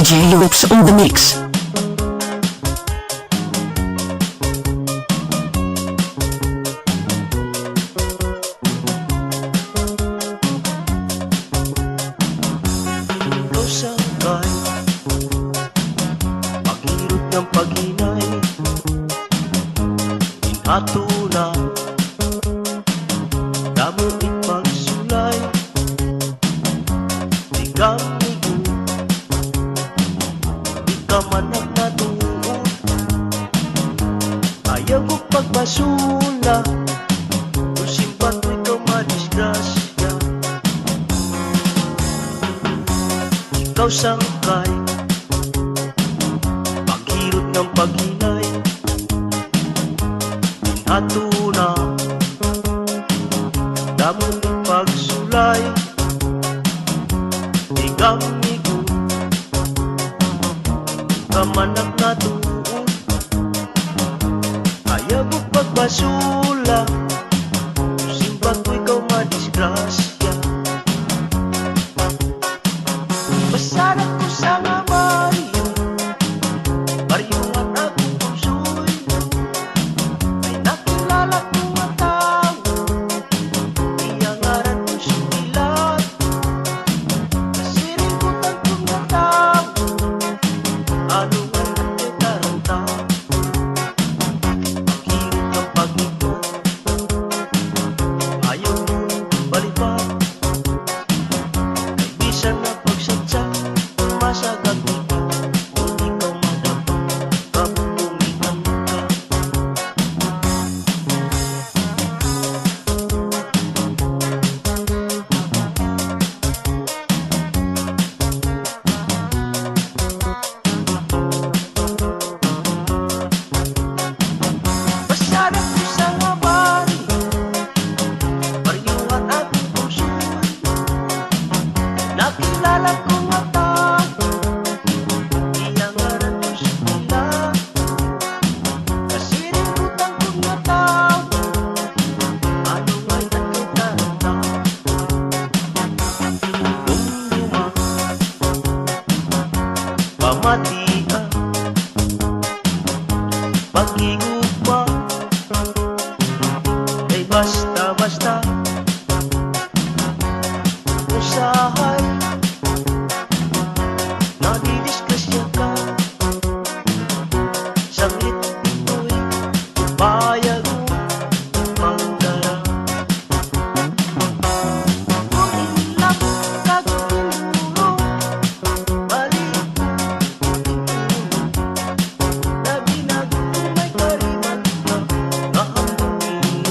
DJ Loops on the mix. Ikaw sangkay, paghirot ng paghinay, inhato na, damo ipagsulay, di kamigo, di ka manak na tuon, ayaw ko pagpasula, kung simpat mo ikaw madisgrasya. Ikaw sangkay, paghirot ng paghinay, inhato na, damo ipagsulay, di kamigo, kamanak na tuon, ayaw mo pagpasula, simpat ko ikaw madisgrasya. Pasarap ko sa mga baryo, baryo at akong puso'y may nakilala kong mga tao, iyangaran kong sumilat, kasiributan kong mga tao, ano nga nagkakaranta, paghirot ng pag-ito, ayaw mo'y balipat, kaibisan na pagsadsa, masagat ito, kung ikaw madapa, kabubumitan ka. Pasarap ko sa mga baryo, baryo at aking puso'y nakilala ko nga tao, iyangaran ko sila, kasiributan ko nga tao, ano nga'y nagkakaranta, luma, pamatia, pag-igugma, ay basta-basta, usahay, nadidisgrasya ka, saglit ito'y bayag magdala. Kung inilak kagulong, balik na binagumay kariman ka, nahambing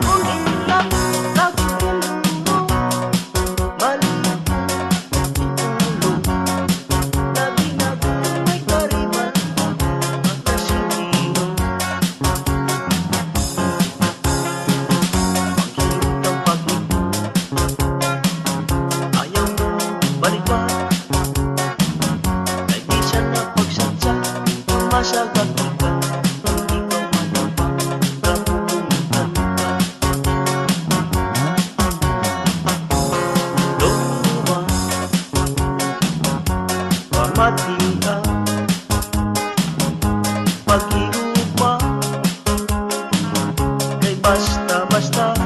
kung inilak kagulong, balik na binagumay kariman ka, nakasingino. Paghirot ng pag-ito, ayaw mo balikan, kaibisan na pagsadsa, masagat ka, kung ikaw madapa, kabubumitan ka. Luma, pamatia, pag-iupa, kay basta-basta,